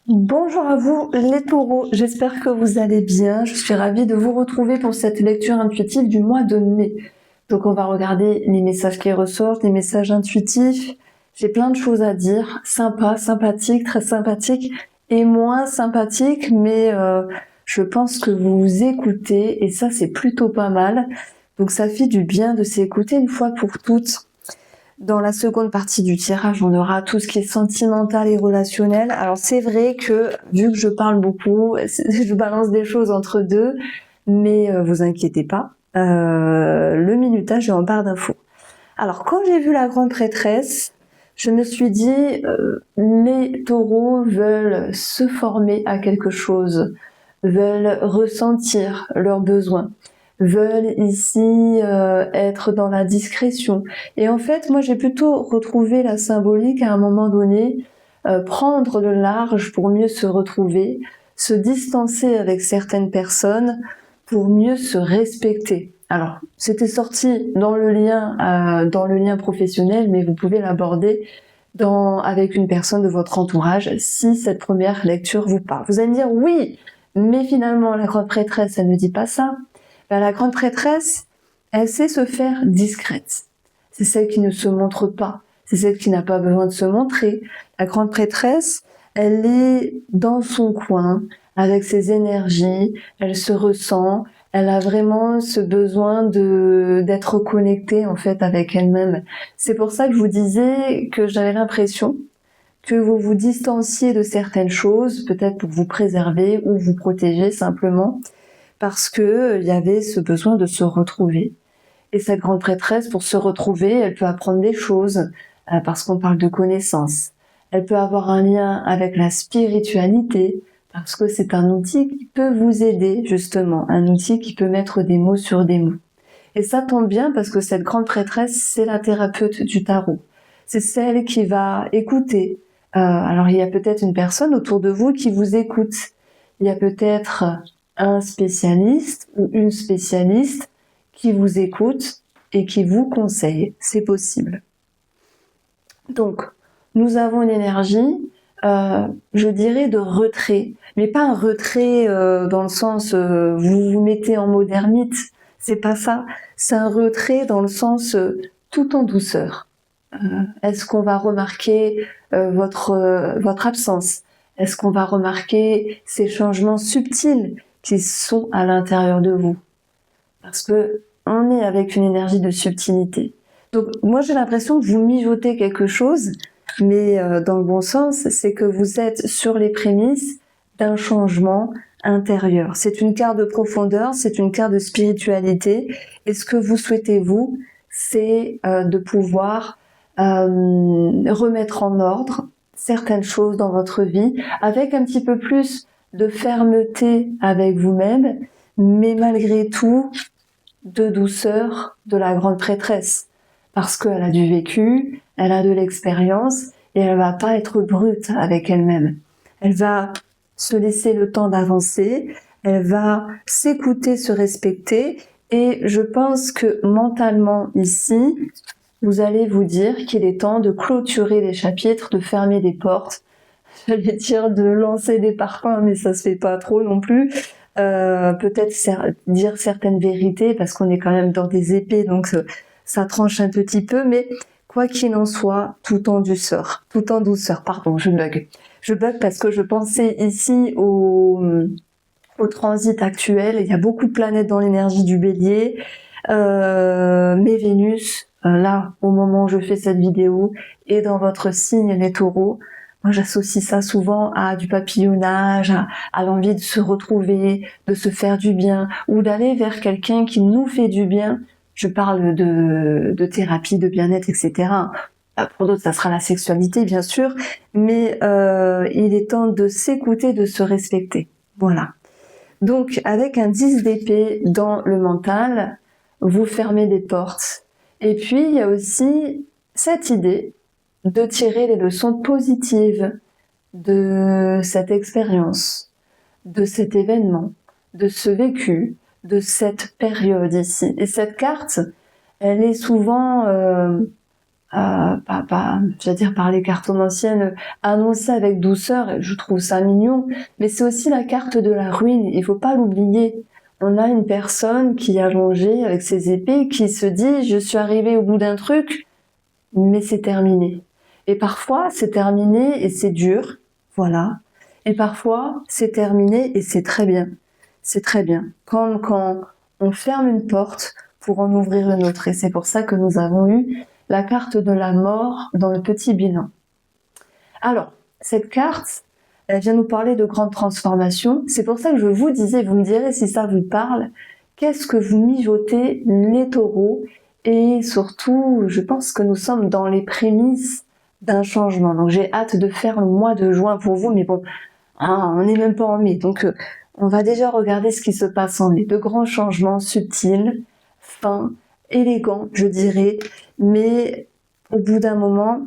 Bonjour à vous les taureaux, j'espère que vous allez bien. Je suis ravie de vous retrouver pour cette lecture intuitive du mois de mai. Donc on va regarder les messages qui ressortent, les messages intuitifs. J'ai plein de choses à dire, sympa, sympathique, très sympathique et moins sympathique, mais je pense que vous vous écoutez et ça c'est plutôt pas mal. Donc ça fait du bien de s'écouter une fois pour toutes. Dans la seconde partie du tirage, on aura tout ce qui est sentimental et relationnel. Alors c'est vrai que, vu que je parle beaucoup, je balance des choses entre deux, mais vous inquiétez pas, le minutage est en barre d'infos. Alors quand j'ai vu la grande prêtresse, je me suis dit, les taureaux veulent se former à quelque chose, veulent ressentir leurs besoins, veulent ici être dans la discrétion. Et en fait, moi j'ai plutôt retrouvé la symbolique à un moment donné, prendre le large pour mieux se retrouver, se distancer avec certaines personnes pour mieux se respecter. Alors, c'était sorti dans le lien professionnel, mais vous pouvez l'aborder avec une personne de votre entourage si cette première lecture vous parle. Vous allez me dire oui, mais finalement la grande prêtresse, elle ne dit pas ça. Ben, la grande prêtresse, elle sait se faire discrète. C'est celle qui ne se montre pas. C'est celle qui n'a pas besoin de se montrer. La grande prêtresse, elle est dans son coin, avec ses énergies, elle se ressent, elle a vraiment ce besoin d'être connectée en fait avec elle-même. C'est pour ça que je vous disais que j'avais l'impression que vous vous distanciez de certaines choses, peut-être pour vous préserver ou vous protéger simplement, parce que il y avait ce besoin de se retrouver. Et cette grande prêtresse, pour se retrouver, elle peut apprendre des choses, parce qu'on parle de connaissances. Elle peut avoir un lien avec la spiritualité, parce que c'est un outil qui peut vous aider, justement, un outil qui peut mettre des mots sur des mots. Et ça tombe bien parce que cette grande prêtresse, c'est la thérapeute du tarot. C'est celle qui va écouter. Alors il y a peut-être une personne autour de vous qui vous écoute. Il y a peut-être un spécialiste ou une spécialiste qui vous écoute et qui vous conseille. C'est possible. Donc, nous avons une énergie, je dirais, de retrait. Mais pas un retrait dans le sens vous vous mettez en mode ermite. C'est pas ça. C'est un retrait dans le sens tout en douceur. Est-ce qu'on va remarquer votre absence? Est-ce qu'on va remarquer ces changements subtils qui sont à l'intérieur de vous? Parce que on est avec une énergie de subtilité. Donc moi j'ai l'impression que vous mijotez quelque chose, mais dans le bon sens, c'est que vous êtes sur les prémices d'un changement intérieur. C'est une carte de profondeur, c'est une carte de spiritualité. Et ce que vous souhaitez, vous, c'est de pouvoir remettre en ordre certaines choses dans votre vie, avec un petit peu plus de fermeté avec vous-même, mais malgré tout, de douceur de la grande prêtresse. Parce qu'elle a du vécu, elle a de l'expérience, et elle va pas être brute avec elle-même. Elle va se laisser le temps d'avancer, elle va s'écouter, se respecter, et je pense que mentalement ici, vous allez vous dire qu'il est temps de clôturer les chapitres, de fermer des portes. J'allais dire de lancer des parpaings, mais ça se fait pas trop non plus. Peut-être dire certaines vérités, parce qu'on est quand même dans des épées, donc ça tranche un petit peu, mais quoi qu'il en soit, tout en douceur, pardon, je bug parce que je pensais ici au transit actuel. Il y a beaucoup de planètes dans l'énergie du Bélier, mais Vénus, là, au moment où je fais cette vidéo, est dans votre signe, les taureaux. Moi, j'associe ça souvent à du papillonnage, à l'envie de se retrouver, de se faire du bien, ou d'aller vers quelqu'un qui nous fait du bien. Je parle de thérapie, de bien-être, etc. Pour d'autres, ça sera la sexualité, bien sûr, mais il est temps de s'écouter, de se respecter. Voilà. Donc, avec un 10 d'épée dans le mental, vous fermez des portes. Et puis, il y a aussi cette idée de tirer les leçons positives de cette expérience, de cet événement, de ce vécu, de cette période ici. Et cette carte, elle est souvent j'allais dire par les cartomanciennes, annoncée avec douceur, et je trouve ça mignon, mais c'est aussi la carte de la ruine, il faut pas l'oublier. On a une personne qui est allongée avec ses épées, qui se dit « je suis arrivé au bout d'un truc, mais c'est terminé ». Et parfois, c'est terminé et c'est dur, voilà. Et parfois, c'est terminé et c'est très bien. C'est très bien. Comme quand on ferme une porte pour en ouvrir une autre. Et c'est pour ça que nous avons eu la carte de la mort dans le petit bilan. Alors, cette carte, elle vient nous parler de grandes transformations. C'est pour ça que je vous disais, vous me direz si ça vous parle, qu'est-ce que vous mijotez les taureaux? Et surtout, je pense que nous sommes dans les prémices d'un changement. Donc j'ai hâte de faire le mois de juin pour vous, mais bon, on n'est même pas en mai. Donc on va déjà regarder ce qui se passe en mai. De grands changements subtils, fins, élégants, je dirais, mais au bout d'un moment,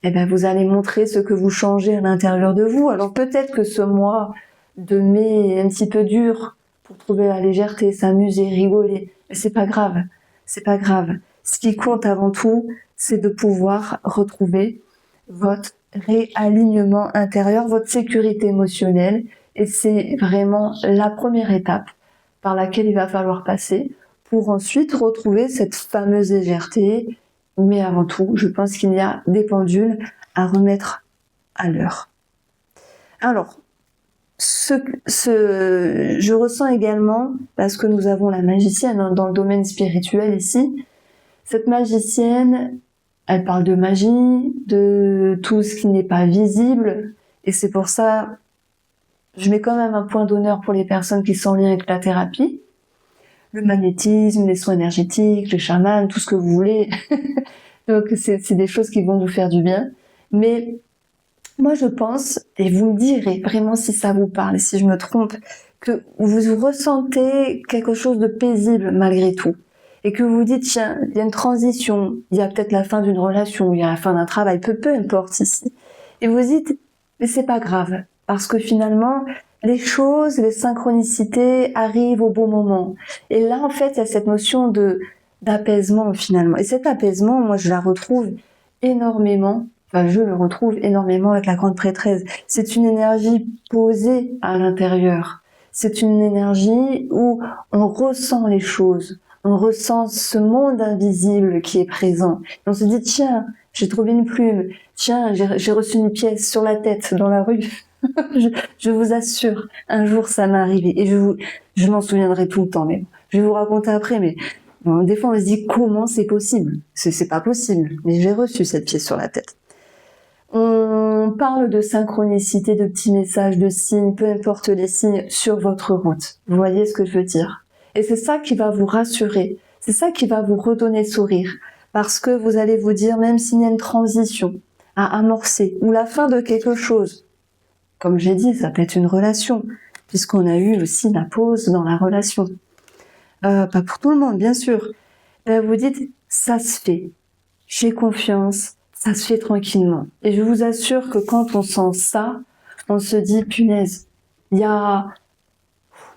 eh ben, vous allez montrer ce que vous changez à l'intérieur de vous. Alors peut-être que ce mois de mai est un petit peu dur pour trouver la légèreté, s'amuser, rigoler, mais c'est pas grave, c'est pas grave. Ce qui compte avant tout, c'est de pouvoir retrouver votre réalignement intérieur, votre sécurité émotionnelle, et c'est vraiment la première étape par laquelle il va falloir passer pour ensuite retrouver cette fameuse légèreté. Mais avant tout, je pense qu'il y a des pendules à remettre à l'heure. Alors, je ressens également, parce que nous avons la magicienne dans le domaine spirituel ici, cette magicienne, elle parle de magie, de tout ce qui n'est pas visible, et c'est pour ça, je mets quand même un point d'honneur pour les personnes qui sont en lien avec la thérapie, le magnétisme, les soins énergétiques, les chamans, tout ce que vous voulez. Donc c'est des choses qui vont nous faire du bien. Mais moi je pense, et vous me direz vraiment si ça vous parle et si je me trompe, que vous ressentez quelque chose de paisible malgré tout. Et que vous vous dites, tiens, il y a une transition, il y a peut-être la fin d'une relation, il y a la fin d'un travail, peu importe ici. Et vous vous dites, mais c'est pas grave, parce que finalement, les choses, les synchronicités arrivent au bon moment. Et là, en fait, il y a cette notion d'apaisement finalement. Et cet apaisement, moi, je la retrouve énormément, je le retrouve énormément avec la grande prêtresse. C'est une énergie posée à l'intérieur. C'est une énergie où on ressent les choses. On ressent ce monde invisible qui est présent. Et on se dit, tiens, j'ai trouvé une plume. Tiens, j'ai reçu une pièce sur la tête dans la rue. je vous assure, un jour ça m'est arrivé. Et je m'en souviendrai tout le temps. Mais je vais vous raconter après, mais bon, des fois on se dit, comment c'est possible? C'est pas possible. Mais j'ai reçu cette pièce sur la tête. On parle de synchronicité, de petits messages, de signes, peu importe les signes, sur votre route. Vous voyez ce que je veux dire? Et c'est ça qui va vous rassurer. C'est ça qui va vous redonner sourire. Parce que vous allez vous dire, même s'il y a une transition à amorcer, ou la fin de quelque chose, comme j'ai dit, ça peut être une relation, puisqu'on a eu aussi la pause dans la relation. Pas pour tout le monde, bien sûr. Vous dites, ça se fait. J'ai confiance. Ça se fait tranquillement. Et je vous assure que quand on sent ça, on se dit, punaise, il y a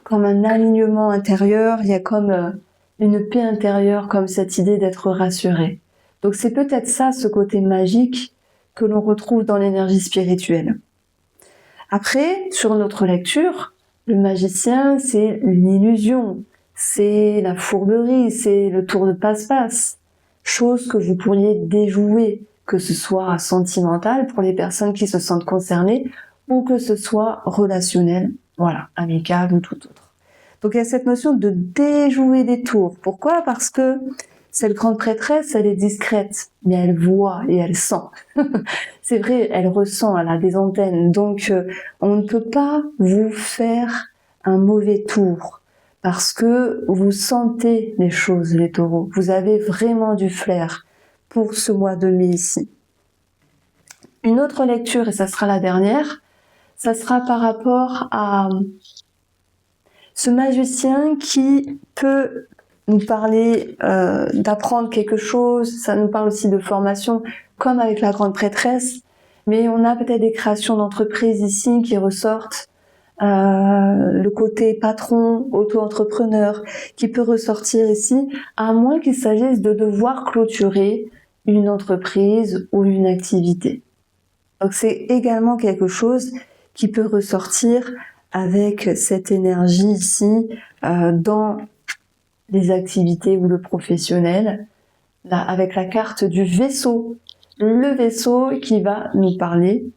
comme un alignement intérieur, il y a comme une paix intérieure, comme cette idée d'être rassuré. Donc c'est peut-être ça, ce côté magique que l'on retrouve dans l'énergie spirituelle. Après, sur notre lecture, le magicien, c'est une illusion, c'est la fourberie, c'est le tour de passe-passe, chose que vous pourriez déjouer, que ce soit sentimental pour les personnes qui se sentent concernées ou que ce soit relationnel, voilà, amical ou tout autre. Donc il y a cette notion de déjouer des tours. Pourquoi? Parce que cette grande prêtresse, elle est discrète, mais elle voit et elle sent. C'est vrai, elle ressent, elle a des antennes. Donc on ne peut pas vous faire un mauvais tour parce que vous sentez les choses, les taureaux. Vous avez vraiment du flair pour ce mois de mai ici. Une autre lecture, et ça sera la dernière, ça sera par rapport à ce magicien qui peut nous parler d'apprendre quelque chose, ça nous parle aussi de formation, comme avec la grande prêtresse, mais on a peut-être des créations d'entreprises ici qui ressortent, le côté patron, auto-entrepreneur, qui peut ressortir ici, à moins qu'il s'agisse de devoir clôturer une entreprise ou une activité. Donc c'est également quelque chose qui peut ressortir avec cette énergie ici dans les activités ou le professionnel, là, avec la carte du vaisseau. Le vaisseau qui va nous parler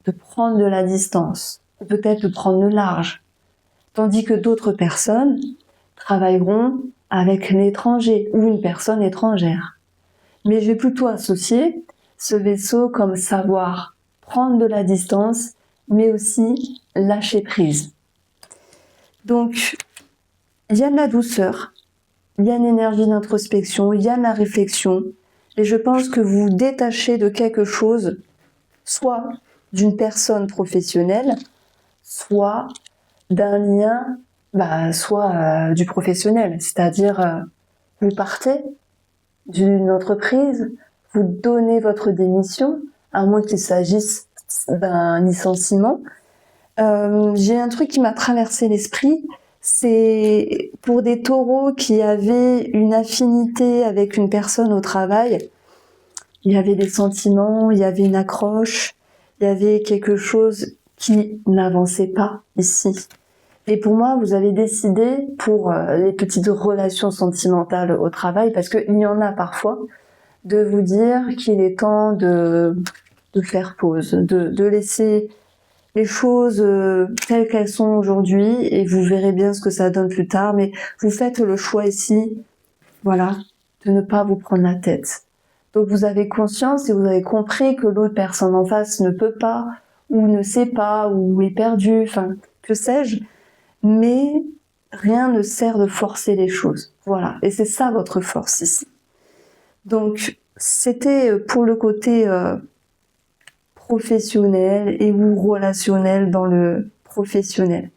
de prendre de la distance, ou peut-être de prendre le large. Tandis que d'autres personnes travailleront avec l'étranger ou une personne étrangère. Mais je vais plutôt associer ce vaisseau comme savoir prendre de la distance, mais aussi lâcher prise. Donc, il y a de la douceur, il y a une énergie d'introspection, il y a de la réflexion, et je pense que vous vous détachez de quelque chose, soit d'une personne professionnelle, soit d'un lien, soit du professionnel, c'est-à-dire vous partez d'une entreprise, vous donnez votre démission, à moins qu'il s'agisse d'un licenciement. J'ai un truc qui m'a traversé l'esprit, c'est pour des taureaux qui avaient une affinité avec une personne au travail, il y avait des sentiments, il y avait une accroche, il y avait quelque chose qui n'avançait pas ici. Et pour moi, vous avez décidé pour les petites relations sentimentales au travail, parce qu'il y en a parfois, de vous dire qu'il est temps de faire pause, de laisser les choses telles qu'elles sont aujourd'hui, et vous verrez bien ce que ça donne plus tard, mais vous faites le choix ici, voilà, de ne pas vous prendre la tête. Donc vous avez conscience et vous avez compris que l'autre personne en face ne peut pas, ou ne sait pas, ou est perdue, enfin, que sais-je, mais rien ne sert de forcer les choses. Voilà, et c'est ça votre force ici. Donc, c'était pour le côté professionnel et ou relationnel dans le professionnel.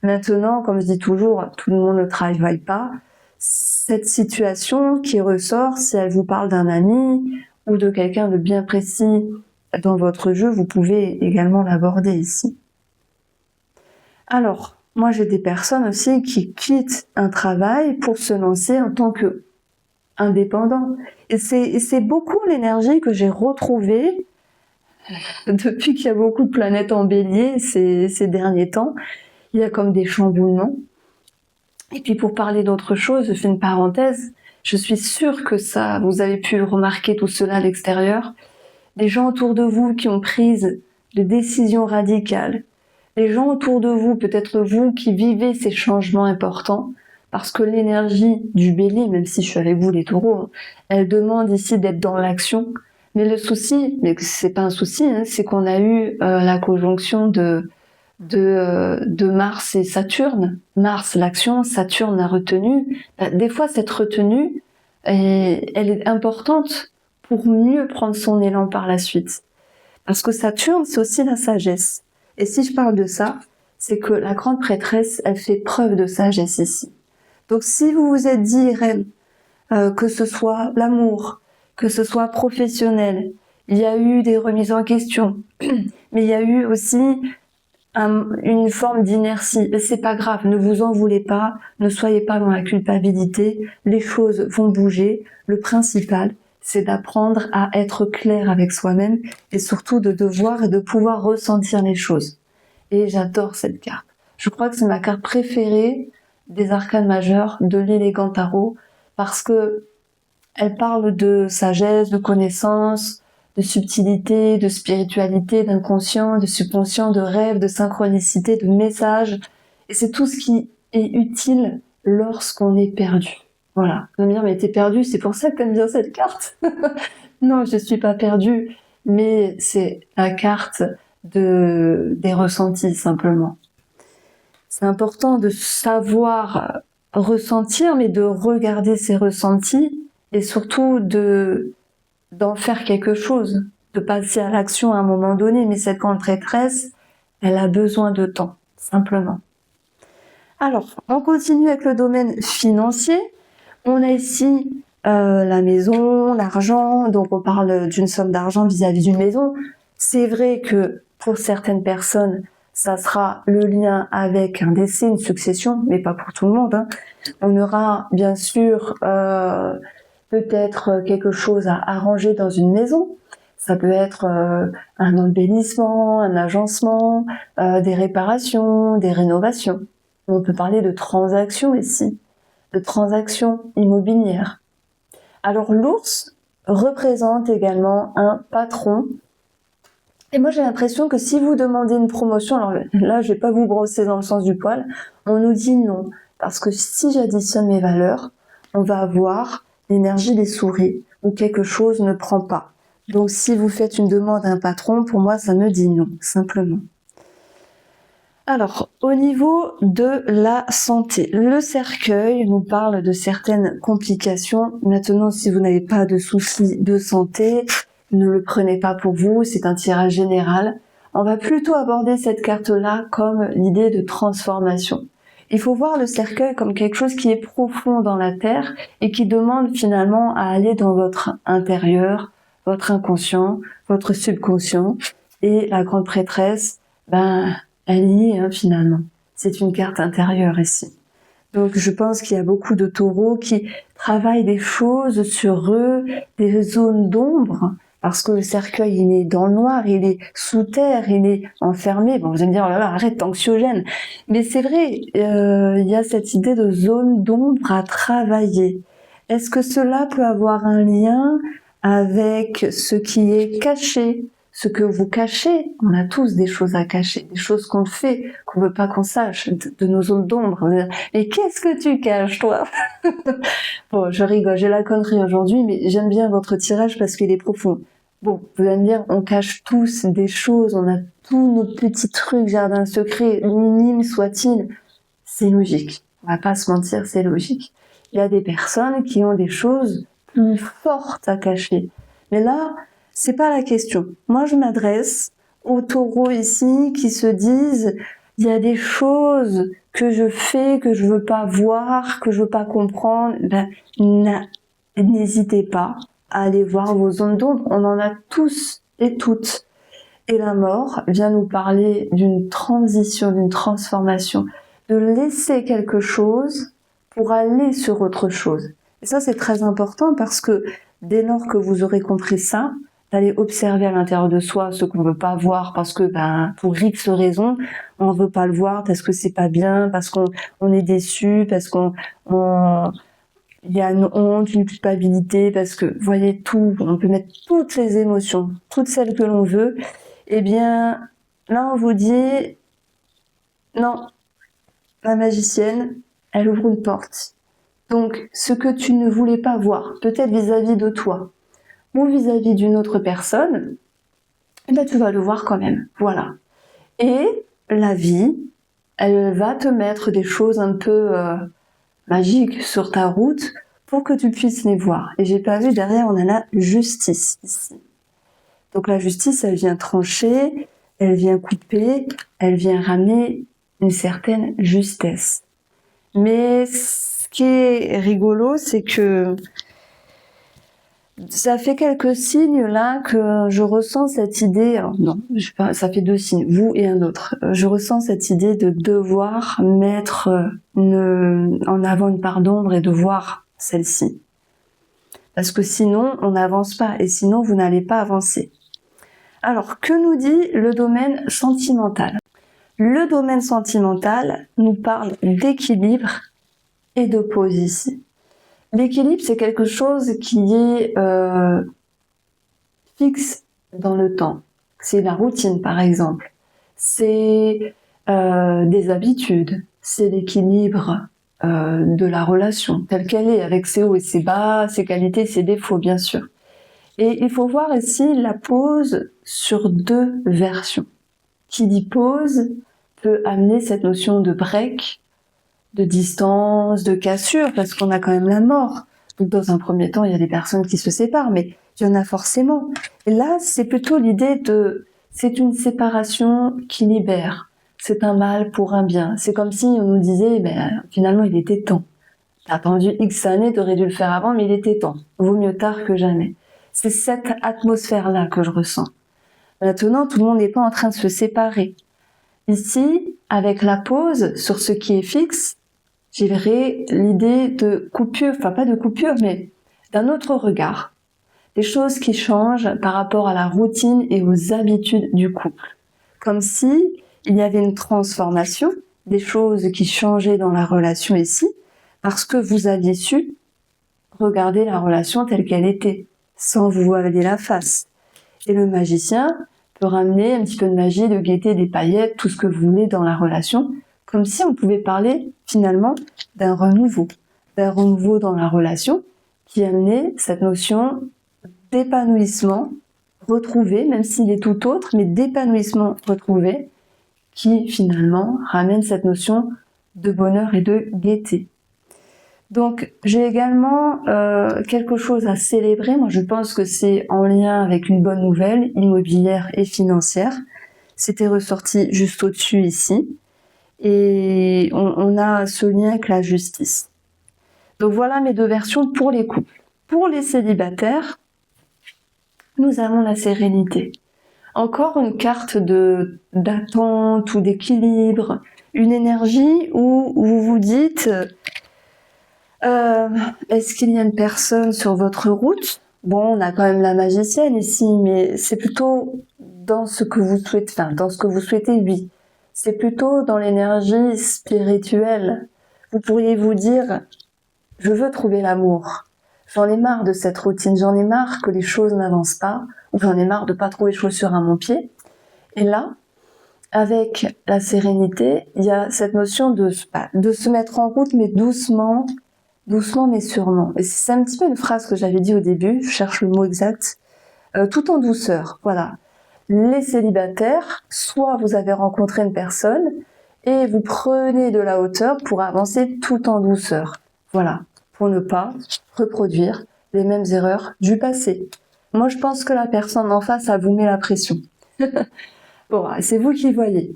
Maintenant, comme je dis toujours, tout le monde ne travaille pas. Cette situation qui ressort, si elle vous parle d'un ami ou de quelqu'un de bien précis dans votre jeu, vous pouvez également l'aborder ici. Alors, moi j'ai des personnes aussi qui quittent un travail pour se lancer en tant qu'indépendant. Et c'est beaucoup l'énergie que j'ai retrouvée depuis qu'il y a beaucoup de planètes en bélier ces derniers temps. Il y a comme des chamboulements. Et puis pour parler d'autre chose, je fais une parenthèse, je suis sûre que ça, vous avez pu remarquer tout cela à l'extérieur, des gens autour de vous qui ont pris des décisions radicales, les gens autour de vous, peut-être vous qui vivez ces changements importants, parce que l'énergie du bélier, même si je suis avec vous les taureaux, elle demande ici d'être dans l'action. Mais le souci, mais c'est pas un souci, hein, c'est qu'on a eu la conjonction de Mars et Saturne. Mars, l'action, Saturne, la retenue. Des fois, cette retenue, elle est importante pour mieux prendre son élan par la suite. Parce que Saturne, c'est aussi la sagesse. Et si je parle de ça, c'est que la grande prêtresse, elle fait preuve de sagesse ici. Donc si vous vous êtes dit, Irène, que ce soit l'amour, que ce soit professionnel, il y a eu des remises en question, mais il y a eu aussi une forme d'inertie. Mais c'est pas grave, ne vous en voulez pas, ne soyez pas dans la culpabilité, les choses vont bouger. Le principal, c'est d'apprendre à être clair avec soi-même et surtout de devoir et de pouvoir ressentir les choses. Et j'adore cette carte. Je crois que c'est ma carte préférée des arcanes majeurs de l'élégant tarot parce que elle parle de sagesse, de connaissance, de subtilité, de spiritualité, d'inconscient, de subconscient, de rêve, de synchronicité, de message. Et c'est tout ce qui est utile lorsqu'on est perdu. Voilà. Vous allez me dire, mais t'es perdu, c'est pour ça que t'aimes bien cette carte. Non, je suis pas perdue, mais c'est la carte des ressentis, simplement. C'est important de savoir ressentir, mais de regarder ses ressentis et surtout d'en faire quelque chose, de passer à l'action à un moment donné. Mais cette grande prêtresse, elle a besoin de temps, simplement. Alors, on continue avec le domaine financier. On a ici la maison, l'argent, donc on parle d'une somme d'argent vis-à-vis d'une maison. C'est vrai que pour certaines personnes, ça sera le lien avec un décès, une succession, mais pas pour tout le monde. Hein. On aura bien sûr peut-être quelque chose à arranger dans une maison. Ça peut être un embellissement, un agencement, des réparations, des rénovations. On peut parler de transactions ici, de transactions immobilières. Alors l'ours représente également un patron. Et moi j'ai l'impression que si vous demandez une promotion, alors là je vais pas vous brosser dans le sens du poil, on nous dit non. Parce que si j'additionne mes valeurs, on va avoir l'énergie des souris, où quelque chose ne prend pas. Donc si vous faites une demande à un patron, pour moi ça me dit non, simplement. Alors, au niveau de la santé, le cercueil nous parle de certaines complications. Maintenant, si vous n'avez pas de soucis de santé, ne le prenez pas pour vous, c'est un tirage général. On va plutôt aborder cette carte-là comme l'idée de transformation. Il faut voir le cercueil comme quelque chose qui est profond dans la terre et qui demande finalement à aller dans votre intérieur, votre inconscient, votre subconscient. Et la grande prêtresse, elle y est finalement. C'est une carte intérieure ici. Donc je pense qu'il y a beaucoup de taureaux qui travaillent des choses sur eux, des zones d'ombre, parce que le cercueil il est dans le noir, il est sous terre, il est enfermé. Bon, vous allez me dire, oh là là, arrête, t'es anxiogène. Mais c'est vrai, il y a cette idée de zone d'ombre à travailler. Est-ce que cela peut avoir un lien avec ce qui est caché, ce que vous cachez? On a tous des choses à cacher, des choses qu'on fait, qu'on veut pas qu'on sache, de nos zones d'ombre. Mais qu'est-ce que tu caches, toi? Bon, je rigole, j'ai la connerie aujourd'hui, mais j'aime bien votre tirage parce qu'il est profond. Bon, vous allez me dire, on cache tous des choses, on a tous nos petits trucs, jardin secret, minimes soient-ils. C'est logique. On va pas se mentir, c'est logique. Il y a des personnes qui ont des choses plus fortes à cacher. Mais là, c'est pas la question. Moi, je m'adresse aux taureaux ici qui se disent, il y a des choses que je fais, que je veux pas voir, que je veux pas comprendre. N'hésitez pas à aller voir vos zones d'ombre. On en a tous et toutes. Et la mort vient nous parler d'une transition, d'une transformation, de laisser quelque chose pour aller sur autre chose. Et ça, c'est très important parce que dès lors que vous aurez compris ça, d'aller observer à l'intérieur de soi ce qu'on veut pas voir parce que, pour X raisons, on veut pas le voir parce que c'est pas bien, parce qu'on est déçu, parce il y a une honte, une culpabilité, parce que, vous voyez, tout, on peut mettre toutes les émotions, toutes celles que l'on veut. Eh bien, là, on vous dit, non, la magicienne, elle ouvre une porte. Donc, ce que tu ne voulais pas voir, peut-être vis-à-vis de toi, ou vis-à-vis d'une autre personne, tu vas le voir quand même. Voilà. Et la vie, elle va te mettre des choses un peu magiques sur ta route pour que tu puisses les voir. Et j'ai pas vu, derrière, on a la justice ici. Donc la justice, elle vient trancher, elle vient couper, elle vient ramener une certaine justesse. Mais ce qui est rigolo, c'est que ça fait quelques signes là que je ressens cette idée, alors non, ça fait 2 signes, vous et un autre. Je ressens cette idée de devoir mettre en avant une part d'ombre et de voir celle-ci. Parce que sinon, on n'avance pas et sinon, vous n'allez pas avancer. Alors, que nous dit le domaine sentimental? Le domaine sentimental nous parle d'équilibre et de pause ici. L'équilibre, c'est quelque chose qui est fixe dans le temps. C'est la routine, par exemple. C'est des habitudes. C'est l'équilibre de la relation, telle qu'elle est, avec ses hauts et ses bas, ses qualités, ses défauts, bien sûr. Et il faut voir ici la pause sur 2 versions. Qui dit pause peut amener cette notion de break, de distance, de cassure, parce qu'on a quand même la mort. Donc dans un premier temps, il y a des personnes qui se séparent, mais il y en a forcément. Et là, c'est plutôt l'idée c'est une séparation qui libère. C'est un mal pour un bien. C'est comme si on nous disait, finalement, il était temps. T'as attendu X années, t'aurais dû le faire avant, mais il était temps. Vaut mieux tard que jamais. C'est cette atmosphère-là que je ressens. Maintenant, tout le monde n'est pas en train de se séparer. Ici, avec la pause sur ce qui est fixe, j'ai l'idée de coupure, enfin pas de coupure, mais d'un autre regard. Des choses qui changent par rapport à la routine et aux habitudes du couple. Comme si il y avait une transformation, des choses qui changeaient dans la relation ici, parce que vous aviez su regarder la relation telle qu'elle était, sans vous voiler la face. Et le magicien peut ramener un petit peu de magie, de gaieté, des paillettes, tout ce que vous voulez dans la relation, comme si on pouvait parler finalement d'un renouveau dans la relation qui amenait cette notion d'épanouissement retrouvé, même s'il est tout autre, mais d'épanouissement retrouvé, qui finalement ramène cette notion de bonheur et de gaieté. Donc j'ai également quelque chose à célébrer. Moi je pense que c'est en lien avec une bonne nouvelle immobilière et financière. C'était ressorti juste au-dessus ici. Et on a ce lien avec la justice. Donc voilà mes deux versions pour les couples. Pour les célibataires, nous avons la sérénité. Encore une carte d'attente ou d'équilibre, une énergie où vous vous dites est-ce qu'il y a une personne sur votre route? Bon, on a quand même la magicienne ici, mais c'est plutôt dans ce que vous souhaitez, dans ce que vous souhaitez, oui. C'est plutôt dans l'énergie spirituelle. Vous pourriez vous dire, je veux trouver l'amour. J'en ai marre de cette routine, j'en ai marre que les choses n'avancent pas, ou j'en ai marre de pas trouver chaussures à mon pied. Et là, avec la sérénité, il y a cette notion de se mettre en route, mais doucement mais sûrement. Et c'est un petit peu une phrase que j'avais dit au début, je cherche le mot exact, tout en douceur, voilà. Les célibataires, soit vous avez rencontré une personne et vous prenez de la hauteur pour avancer tout en douceur, voilà, pour ne pas reproduire les mêmes erreurs du passé. Moi, je pense que la personne en face, elle vous met la pression. Bon, c'est vous qui voyez.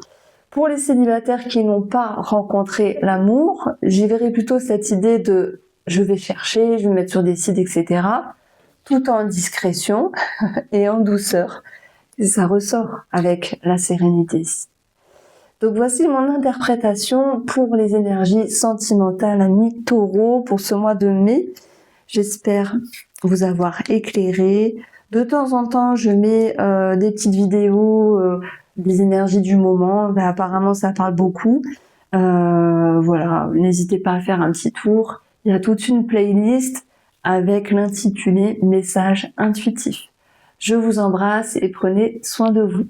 Pour les célibataires qui n'ont pas rencontré l'amour, j'y verrai plutôt cette idée de je vais chercher, je vais me mettre sur des sites, etc. Tout en discrétion et en douceur. Et ça ressort avec la sérénité. Donc voici mon interprétation pour les énergies sentimentales amis taureaux pour ce mois de mai. J'espère vous avoir éclairé. De temps en temps, je mets des petites vidéos des énergies du moment. Ben, apparemment, ça parle beaucoup. Voilà, n'hésitez pas à faire un petit tour. Il y a toute une playlist avec l'intitulé « Message intuitif ». Je vous embrasse et prenez soin de vous.